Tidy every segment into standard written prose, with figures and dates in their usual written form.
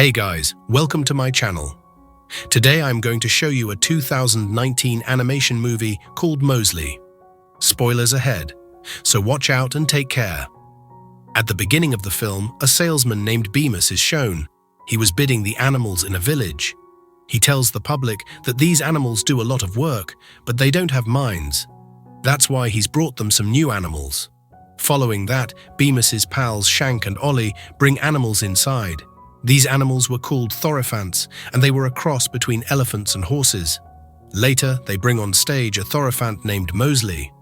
Hey guys, welcome to my channel. Today I'm going to show you a 2019 animation movie called MOSLEY. Spoilers ahead, so watch out and take care. At the beginning of the film, a salesman named Bemis is shown. He was bidding the animals in a village. He tells the public that these animals do a lot of work, but they don't have minds. That's why he's brought them some new animals. Following that, Bemis's pals Shank and Ollie bring animals inside. These animals were called thorophants, and they were a cross between elephants and horses. Later, they bring on stage a thorophant named MOSLEY.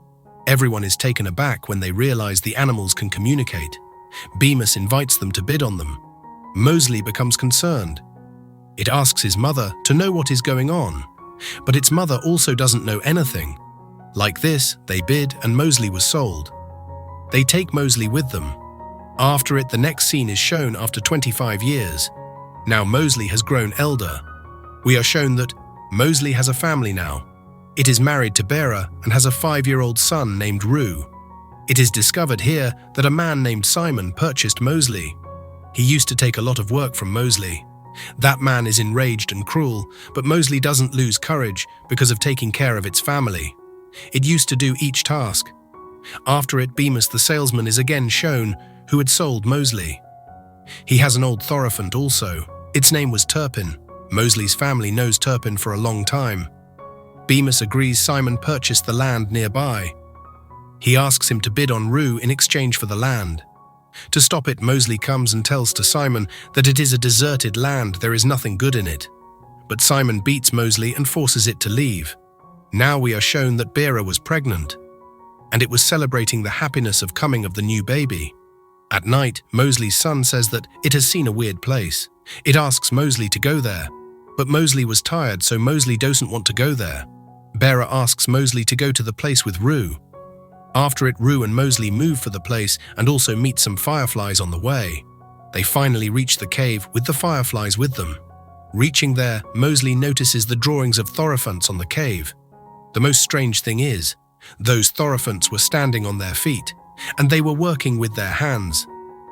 Everyone is taken aback when they realize the animals can communicate. Bemis invites them to bid on them. MOSLEY becomes concerned. It asks his mother to know what is going on, but its mother also doesn't know anything. Like this, they bid and MOSLEY was sold. They take MOSLEY with them. After it, the next scene is shown after 25 years. Now MOSLEY has grown elder. We are shown that MOSLEY has a family now. It is married to Bera and has a 5-year-old son named Rue. It is discovered here that a man named Simon purchased MOSLEY. He used to take a lot of work from MOSLEY. That man is enraged and cruel, but MOSLEY doesn't lose courage because of taking care of its family. It used to do each task. After it, Bemis the salesman is again shown, who had sold MOSLEY. He has an old thorophant also. Its name was Turpin. MOSLEY's family knows Turpin for a long time. Bemis agrees Simon purchased the land nearby. He asks him to bid on Rue in exchange for the land. To stop it, MOSLEY comes and tells to Simon that it is a deserted land, there is nothing good in it. But Simon beats MOSLEY and forces it to leave. Now we are shown that Bera was pregnant, and it was celebrating the happiness of coming of the new baby. At night, MOSLEY's son says that it has seen a weird place. It asks MOSLEY to go there, but MOSLEY was tired, so MOSLEY doesn't want to go there. Bera asks MOSLEY to go to the place with Rue. After it, Rue and MOSLEY move for the place and also meet some fireflies on the way. They finally reach the cave with the fireflies with them. Reaching there, MOSLEY notices the drawings of thorophants on the cave. The most strange thing is, those thorophants were standing on their feet, and they were working with their hands.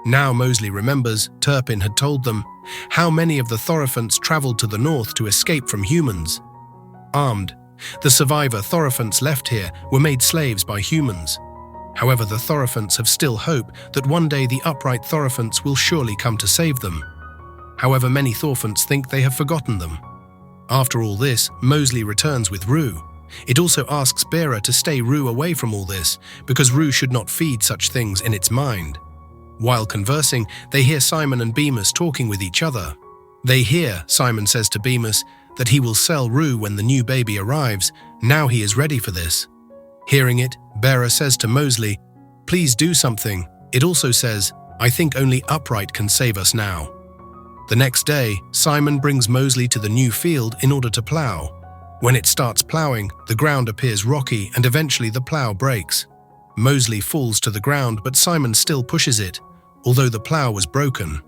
Now MOSLEY remembers Turpin had told them how many of the thorophants traveled to the north to escape from humans. Armed, the survivor thorophants left here were made slaves by humans. However, the thorophants have still hope that one day the upright thorophants will surely come to save them. However, many thorophants think they have forgotten them. After all this, MOSLEY returns with Rue. It also asks Bera to stay Rue away from all this, because Rue should not feed such things in its mind. While conversing, they hear Simon and Bemis talking with each other. They hear Simon says to Bemis that he will sell Rue when the new baby arrives. Now he is ready for this. Hearing it, Bera says to MOSLEY, "Please do something." It also says, "I think only upright can save us now." The next day, Simon brings MOSLEY to the new field in order to plow. When it starts plowing, the ground appears rocky and eventually the plow breaks. MOSLEY falls to the ground, but Simon still pushes it, although the plow was broken.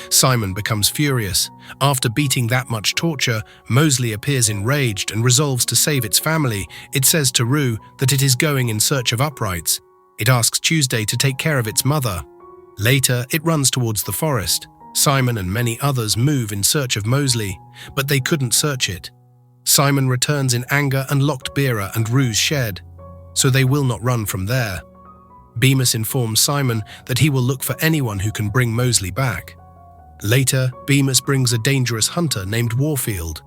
Simon becomes furious. After beating that much torture, MOSLEY appears enraged and resolves to save its family. It says to Rue that it is going in search of uprights. It asks Tuesday to take care of its mother. Later, it runs towards the forest. Simon and many others move in search of MOSLEY, but they couldn't search it. Simon returns in anger and locked Bera and Rue's shed, so they will not run from there. Bemis informs Simon that he will look for anyone who can bring MOSLEY back. Later, Bemis brings a dangerous hunter named Warfield.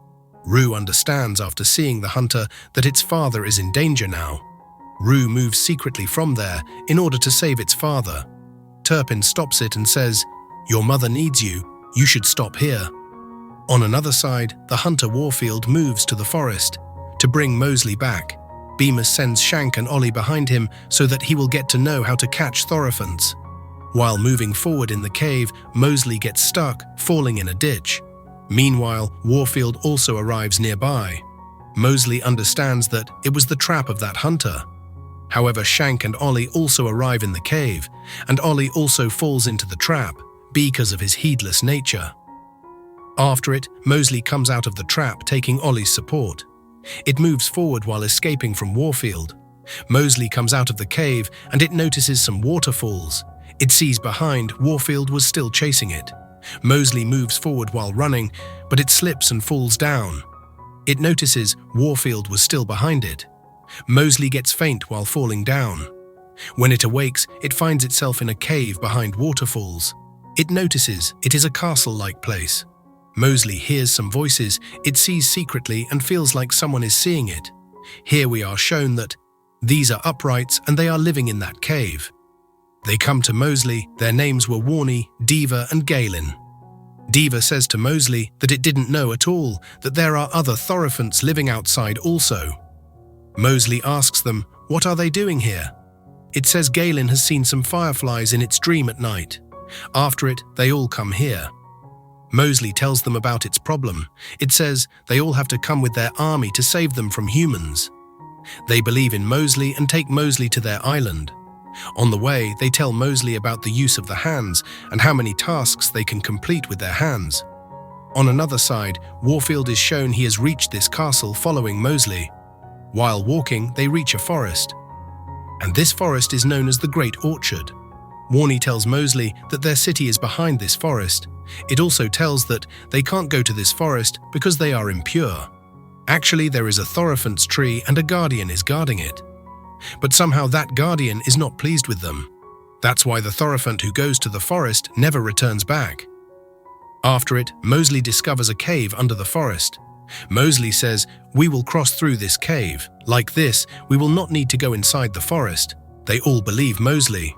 Rue understands after seeing the hunter that its father is in danger now. Rue moves secretly from there in order to save its father. Turpin stops it and says, "Your mother needs you, you should stop here." On another side, the hunter Warfield moves to the forest to bring MOSLEY back. Bemis sends Shank and Ollie behind him so that he will get to know how to catch thorophants. While moving forward in the cave, MOSLEY gets stuck, falling in a ditch. Meanwhile, Warfield also arrives nearby. MOSLEY understands that it was the trap of that hunter. However, Shank and Ollie also arrive in the cave, and Ollie also falls into the trap because of his heedless nature. After it, MOSLEY comes out of the trap, taking Ollie's support. It moves forward while escaping from Warfield. MOSLEY comes out of the cave and it notices some waterfalls. It sees behind Warfield was still chasing it. Mosley moves forward while running, but it slips and falls down. It notices Warfield was still behind it. Mosley gets faint while falling down. When it awakes, it finds itself in a cave behind waterfalls. It notices it is a castle-like place. Mosley hears some voices it sees secretly and feels like someone is seeing it. Here we are shown that these are uprights and they are living in that cave. They come to Mosley. Their names were Warnie, Diva and Galen. Diva says to Mosley that it didn't know at all that there are other Thorophants living outside also. Mosley asks them, what are they doing here? It says Galen has seen some fireflies in its dream at night. After it, they all come here. Mosley tells them about its problem. It says they all have to come with their army to save them from humans. They believe in Mosley and take Mosley to their island. On the way, they tell Mosley about the use of the hands and how many tasks they can complete with their hands. On another side, Warfield is shown he has reached this castle following Mosley. While walking, they reach a forest. And this forest is known as the Great Orchard. Warnie tells Mosley that their city is behind this forest. It also tells that they can't go to this forest because they are impure. Actually, there is a Thorophant's tree and a guardian is guarding it. But somehow that guardian is not pleased with them. That's why the Thorophant who goes to the forest never returns back. After it, Mosley discovers a cave under the forest. Mosley says, we will cross through this cave. Like this, we will not need to go inside the forest. They all believe Mosley.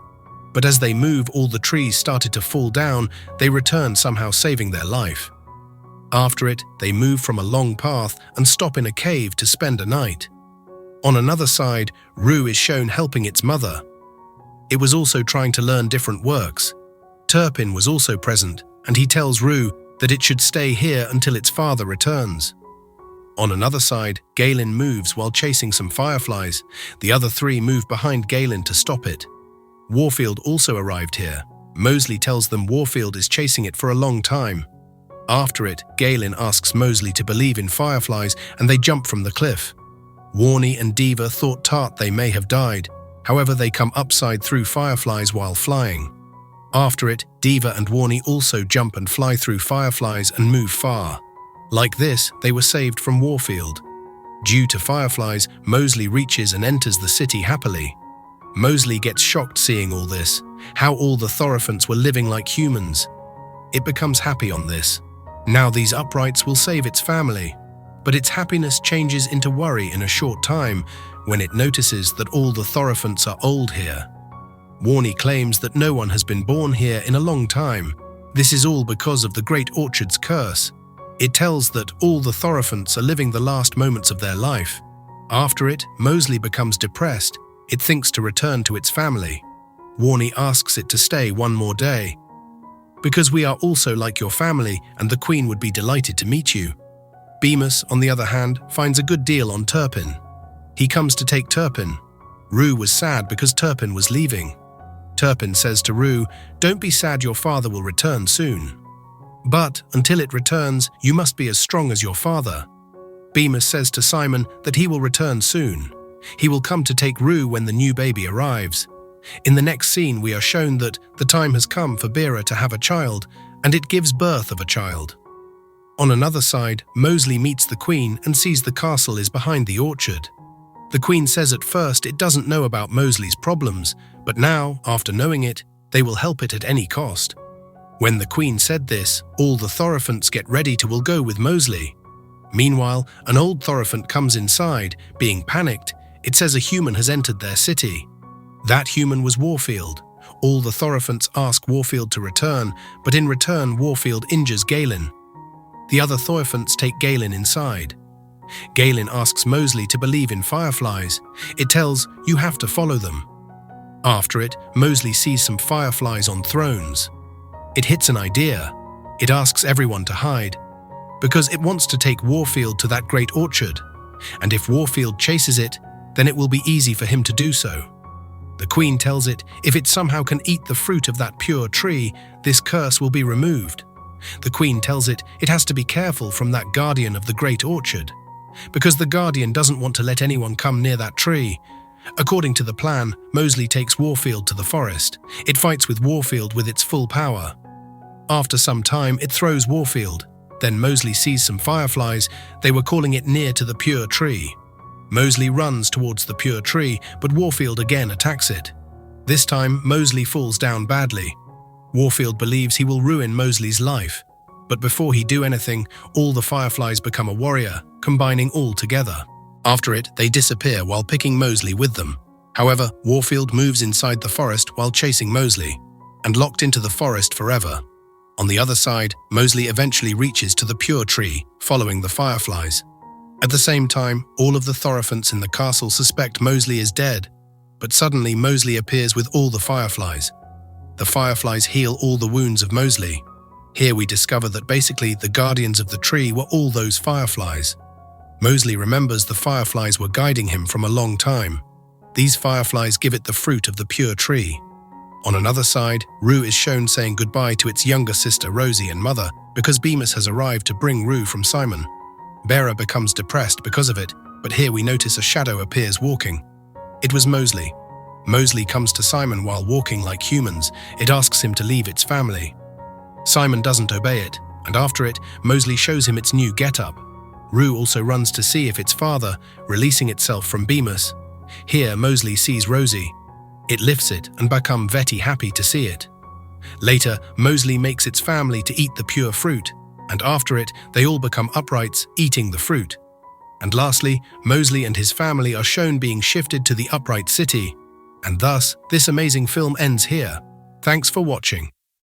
But as they move, all the trees started to fall down. They return, somehow saving their life. After it, they move from a long path and stop in a cave to spend a night. On another side, Rue is shown helping its mother. It was also trying to learn different works. Turpin was also present, and he tells Rue that it should stay here until its father returns. On another side, Galen moves while chasing some fireflies. The other three move behind Galen to stop it. Warfield also arrived here. Mosley tells them Warfield is chasing it for a long time. After it, Galen asks Mosley to believe in fireflies and they jump from the cliff. Warnie and Diva thought Tart they may have died. However, they come upside through fireflies while flying. After it, Diva and Warnie also jump and fly through fireflies and move far. Like this, they were saved from Warfield. Due to fireflies, Mosley reaches and enters the city happily. Mosley gets shocked seeing all this, how all the Thorophants were living like humans. It becomes happy on this. Now these uprights will save its family. But its happiness changes into worry in a short time when it notices that all the Thorophants are old here. Warnie claims that no one has been born here in a long time. This is all because of the Great Orchard's curse. It tells that all the Thorophants are living the last moments of their life. After it, Mosley becomes depressed. It thinks to return to its family. Warnie asks it to stay one more day. Because we are also like your family and the Queen would be delighted to meet you. Bemis, on the other hand, finds a good deal on Turpin. He comes to take Turpin. Rue was sad because Turpin was leaving. Turpin says to Rue, don't be sad, your father will return soon. But until it returns, you must be as strong as your father. Bemis says to Simon that he will return soon. He will come to take Rue when the new baby arrives. In the next scene, we are shown that the time has come for Bera to have a child, and it gives birth of a child. On another side, Mosley meets the Queen and sees the castle is behind the orchard. The Queen says at first it doesn't know about Mosley's problems, but now, after knowing it, they will help it at any cost. When the Queen said this, all the Thorophants get ready to will go with Mosley. Meanwhile, an old Thorophant comes inside, being panicked. It says a human has entered their city. That human was Warfield. All the Thorophants ask Warfield to return, but in return Warfield injures Galen. The other Thorophants take Galen inside. Galen asks Mosley to believe in fireflies. It tells, you have to follow them. After it, Mosley sees some fireflies on thrones. It hits an idea. It asks everyone to hide, because it wants to take Warfield to that great orchard, and if Warfield chases it, then it will be easy for him to do so. The Queen tells it if it somehow can eat the fruit of that pure tree, this curse will be removed. The Queen tells it has to be careful from that guardian of the great orchard, because the guardian doesn't want to let anyone come near that tree. According to the plan, Mosley takes Warfield to the forest. It fights with Warfield with its full power. After some time, it throws Warfield. Then Mosley sees some fireflies. They were calling it near to the pure tree. Mosley runs towards the pure tree, but Warfield again attacks it. This time, Mosley falls down badly. Warfield believes he will ruin Mosley's life. But before he do anything, all the fireflies become a warrior, combining all together. After it, they disappear while picking Mosley with them. However, Warfield moves inside the forest while chasing Mosley, and locked into the forest forever. On the other side, Mosley eventually reaches to the pure tree, following the fireflies. At the same time, all of the Thorophants in the castle suspect Mosley is dead, but suddenly Mosley appears with all the fireflies. The fireflies heal all the wounds of Mosley. Here we discover that basically the guardians of the tree were all those fireflies. Mosley remembers the fireflies were guiding him from a long time. These fireflies give it the fruit of the pure tree. On another side, Rue is shown saying goodbye to its younger sister Rosie and mother because Bemis has arrived to bring Rue from Simon. Bera becomes depressed because of it, but here we notice a shadow appears walking. It was Mosley. Mosley comes to Simon while walking like humans. It asks him to leave its family. Simon doesn't obey it, and after it, Mosley shows him its new get-up. Rue also runs to see if its father, releasing itself from Bemis. Here, Mosley sees Rosie. It lifts it and becomes very happy to see it. Later, Mosley makes its family to eat the pure fruit, and after it, they all become uprights, eating the fruit. And lastly, Mosley and his family are shown being shifted to the upright city. And thus, this amazing film ends here. Thanks for watching.